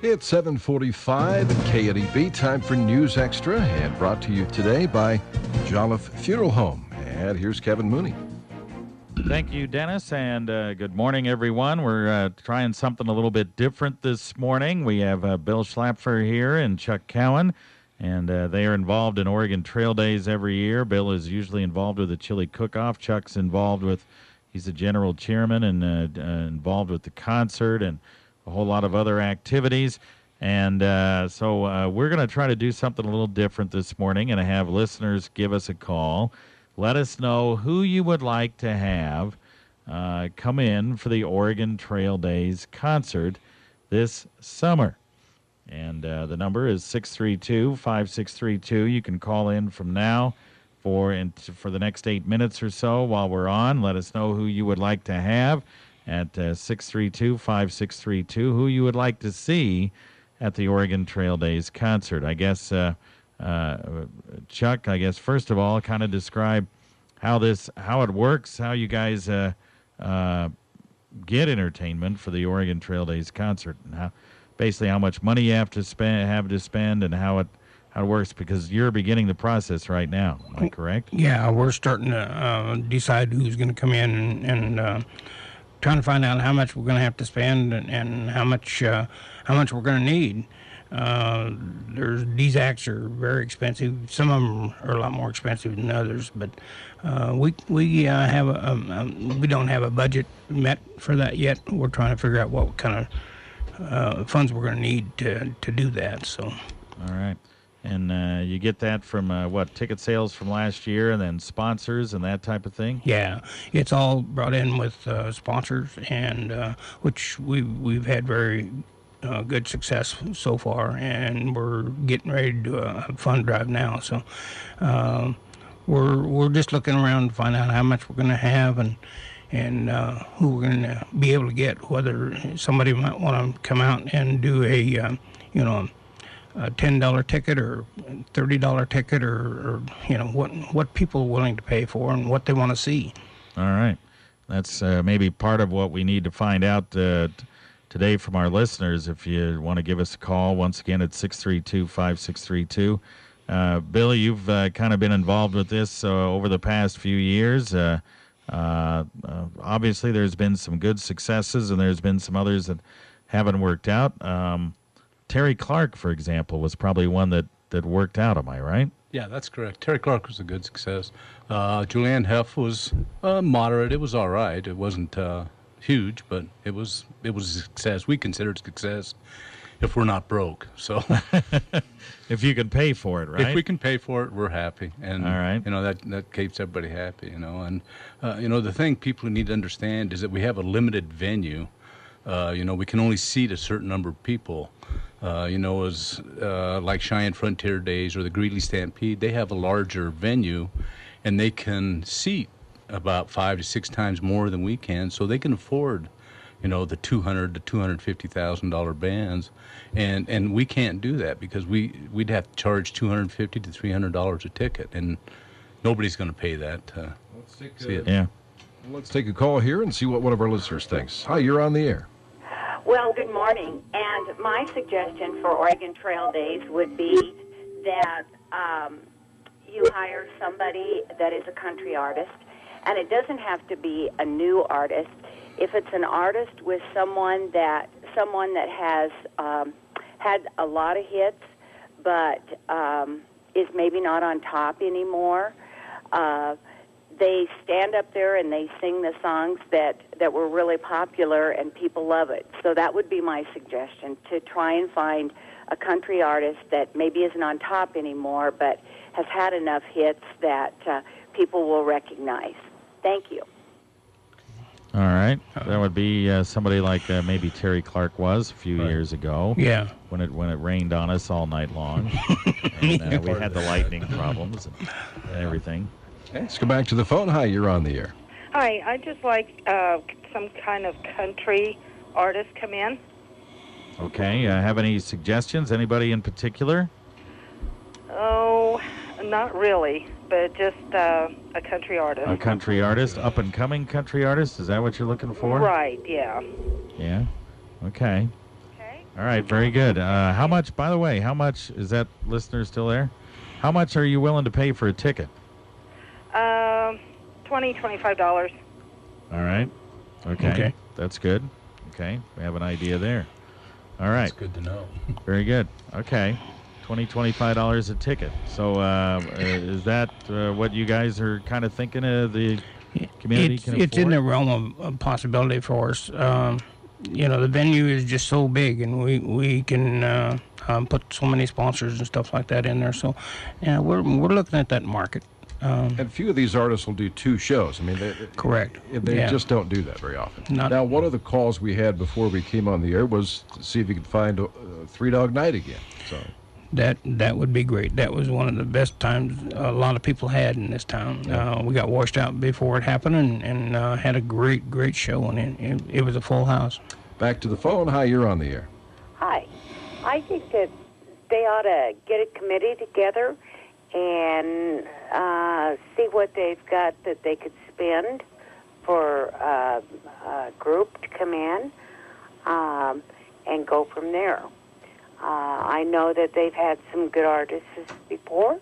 It's 7:45 at KNEB. Time for News Extra, and brought to you today by Jolliffe Funeral Home. And here's Kevin Mooney. Thank you, Dennis, and good morning, everyone. We're trying something a little bit different this morning. We have Bill Schlapfer here and Chuck Cowan, and they are involved in Oregon Trail Days every year. Bill is usually involved with the chili cook-off. Chuck's involved with, he's the general chairman and involved with the concert and a whole lot of other activities. And so we're going to try to do something a little different this morning and have listeners give us a call. Let us know who you would like to have come in for the Oregon Trail Days concert this summer. And the number is 632-5632. You can call in from now for the next 8 minutes or so while we're on. Let us know who you would like to have at 632-5632, who you would like to see at the Oregon Trail Days concert. I guess, Chuck, first of all, kind of describe how it works, how you guys get entertainment for the Oregon Trail Days concert, and how much money you have to spend, and how it works, because you're beginning the process right now. Am I correct? Yeah, we're starting to decide who's going to come in and trying to find out how much we're going to have to spend and how much we're going to need. These acts are very expensive. Some of them are a lot more expensive than others, but we don't have a budget met for that yet. We're trying to figure out what kind of funds we're going to need to do that. So, all right. And you get that from ticket sales from last year, and then sponsors and that type of thing? Yeah, it's all brought in with sponsors, and which we've had very good success so far, and we're getting ready to do a fund drive now. So we're just looking around to find out how much we're going to have and who we're going to be able to get. Whether somebody might want to come out and do a $10 ticket or $30 ticket, or what people are willing to pay for and what they want to see. All right, that's maybe part of what we need to find out today from our listeners. If you want to give us a call, once again, it's 632-5632. Bill, you've kind of been involved with this over the past few years. Obviously, there's been some good successes, and there's been some others that haven't worked out. Terry Clark, for example, was probably one that worked out. Am I right? Yeah, that's correct. Terry Clark was a good success. Julianne Heff was moderate. It was all right. It wasn't huge, but it was a success. We consider it a success if we're not broke. So if you can pay for it, right? If we can pay for it, we're happy. And all right. That keeps everybody happy, and the thing people need to understand is that we have a limited venue. We can only seat a certain number of people. As like Cheyenne Frontier Days or the Greeley Stampede, they have a larger venue, and they can seat about 5 to 6 times more than we can, so they can afford, the $200,000 to $250,000 bands, and we can't do that because we'd have to charge $250 to $300 a ticket, and nobody's going to pay that. Let's take a call here and see what one of our listeners thinks. Hi, you're on the air. Well, good morning. And my suggestion for Oregon Trail Days would be that you hire somebody that is a country artist, and it doesn't have to be a new artist. If it's an artist with someone that has had a lot of hits, but is maybe not on top anymore, they stand up there and they sing the songs that were really popular and people love it. So that would be my suggestion, to try and find a country artist that maybe isn't on top anymore but has had enough hits that people will recognize. Thank you. All right. That would be somebody like maybe Terry Clark was a few years ago. Yeah. When it rained on us all night long. And we had the lightning problems and everything. Let's go back to the phone. Hi, you're on the air. Hi, I'd just like some kind of country artist come in. Okay, have any suggestions? Anybody in particular? Oh, not really, but just a country artist. A country artist, up-and-coming country artist? Is that what you're looking for? Right, yeah. Yeah? Okay. All right, very good. How much, by the way, how much, is that listener still there? How much are you willing to pay for a ticket? $20, $25. All right. Okay. That's good. Okay. We have an idea there. All right. That's good to know. Very good. Okay. $25 a ticket. So is that what you guys are kind of thinking the community can afford? It's in the realm of possibility for us. The venue is just so big, and we can put so many sponsors and stuff like that in there. So, yeah, we're looking at that market. And a few of these artists will do 2 shows. I mean, Correct. They just don't do that very often. Not- Now, one of the calls we had before we came on the air was to see if you could find Three Dog Night again. So That would be great. That was one of the best times a lot of people had in this town. We got washed out before it happened, and had a great show, and it was a full house. back to the phone. Hi, you're on the air. Hi. I think that they ought to get a committee together and see what they've got that they could spend for a group to come in and go from there. I know that they've had some good artists before.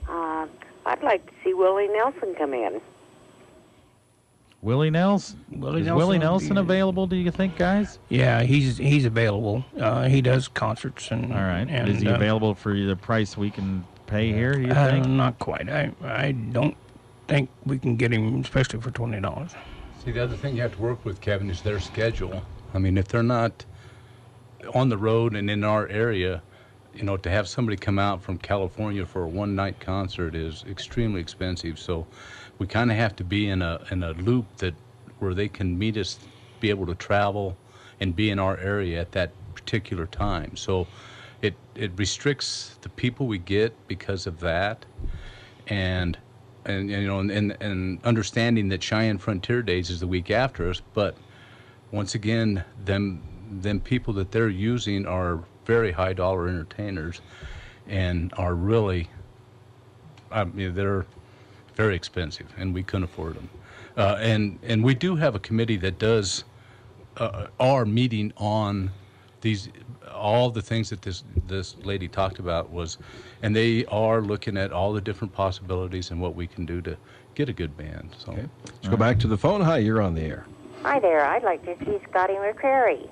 I'd like to see Willie Nelson come in. Willie Nelson? Is Willie Nelson available, do you think, guys? Yeah, he's available. He does concerts. And all right. And, is he available for the price we can pay here, you think? Not quite. I don't think we can get him, especially for $20. See, the other thing you have to work with, Kevin, is their schedule. I mean, if they're not on the road and in our area, to have somebody come out from California for a one-night concert is extremely expensive. So we kind of have to be in a loop where they can meet us, be able to travel, and be in our area at that particular time. So it restricts the people we get because of that, and understanding that Cheyenne Frontier Days is the week after us. But once again, them people that they're using are very high dollar entertainers, and are really, they're very expensive, and we couldn't afford them. And we do have a committee that does are meeting on all the things that this lady talked about and they are looking at all the different possibilities and what we can do to get a good band. So Let's go back to the phone. Hi, you're on the air. Hi there. I'd like to see Scotty McCreary.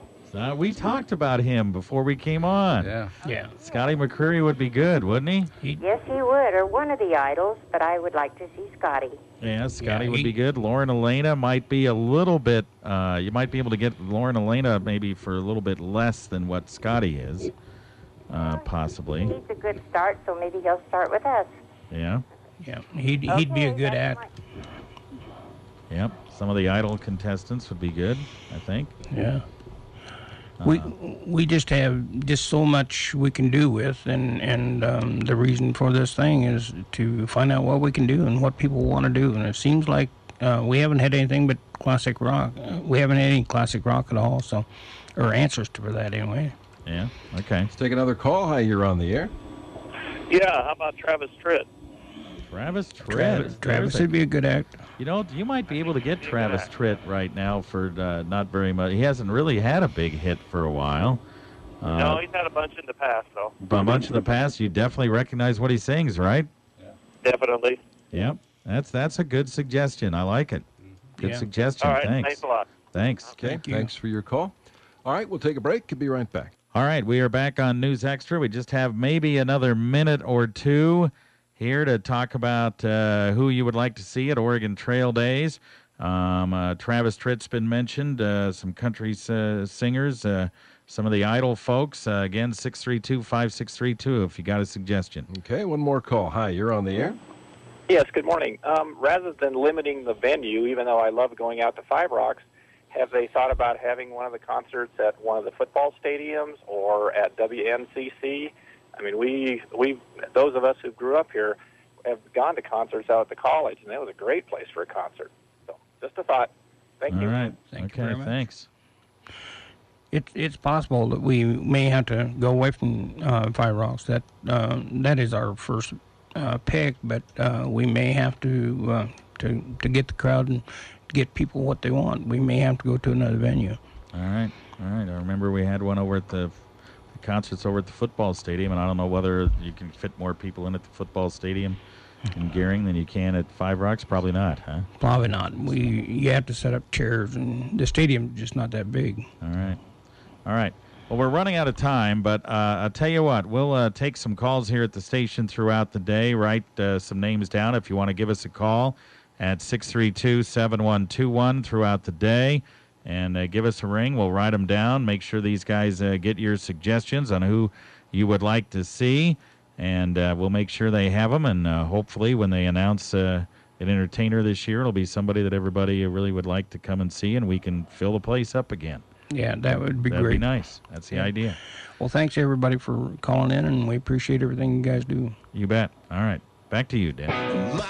We talked about him before we came on. Yeah. Scotty McCreary would be good, wouldn't he? Yes, he would, or one of the idols, but I would like to see Scotty. Yeah, Scotty would be good. Lauren Elena might be a little bit, you might be able to get Lauren Elena maybe for a little bit less than what Scotty is, possibly. He's a good start, so maybe he'll start with us. Yeah. Yeah, he'd be a good act. Yep. Some of the idol contestants would be good, I think. Yeah. We just have so much we can do with, and the reason for this thing is to find out what we can do and what people want to do. And it seems like we haven't had anything but classic rock. We haven't had any classic rock at all, or answers for that anyway. Yeah. Okay. Let's take another call. Hi, you're on the air. Yeah, how about Travis Tritt? Travis Tritt. Travis would be a good act. You might be able to get Travis Tritt right now for not very much. He hasn't really had a big hit for a while. No, he's had a bunch in the past, though. A bunch in the past. You definitely recognize what he sings, right? Yeah. Definitely. Yep. That's a good suggestion. I like it. Good suggestion. All right. Thanks. Thanks a lot. Thanks. Okay. Thanks for your call. All right, we'll take a break. Could be right back. All right, we are back on News Extra. We just have maybe another minute or two here to talk about who you would like to see at Oregon Trail Days. Travis Tritt's been mentioned, some country singers, some of the Idol folks. Again, 632-5632 if you got a suggestion. Okay, one more call. Hi, you're on the air. Yes, good morning. Rather than limiting the venue, even though I love going out to Five Rocks, have they thought about having one of the concerts at one of the football stadiums or at WNCC? I mean, we those of us who grew up here have gone to concerts out at the college, and that was a great place for a concert. So, just a thought. Thank you. All right. Thank you very much. Thanks. It's possible that we may have to go away from Five Rocks. That is our first pick, but we may have to get the crowd and get people what they want. We may have to go to another venue. All right. I remember we had one over at the concerts over at the football stadium, and I don't know whether you can fit more people in at the football stadium in Gearing than you can at Five Rocks. Probably not, huh? Probably not. You have to set up chairs, and the stadium's just not that big. All right. Well, we're running out of time, but I'll tell you what. We'll take some calls here at the station throughout the day. Write some names down if you want to give us a call at 632-7121 throughout the day. And give us a ring. We'll write them down. Make sure these guys get your suggestions on who you would like to see. And we'll make sure they have them. And hopefully when they announce an entertainer this year, it'll be somebody that everybody really would like to come and see, and we can fill the place up again. Yeah, that would be great. That'd be nice. That's the idea. Well, thanks, everybody, for calling in, and we appreciate everything you guys do. You bet. All right. Back to you, Dan.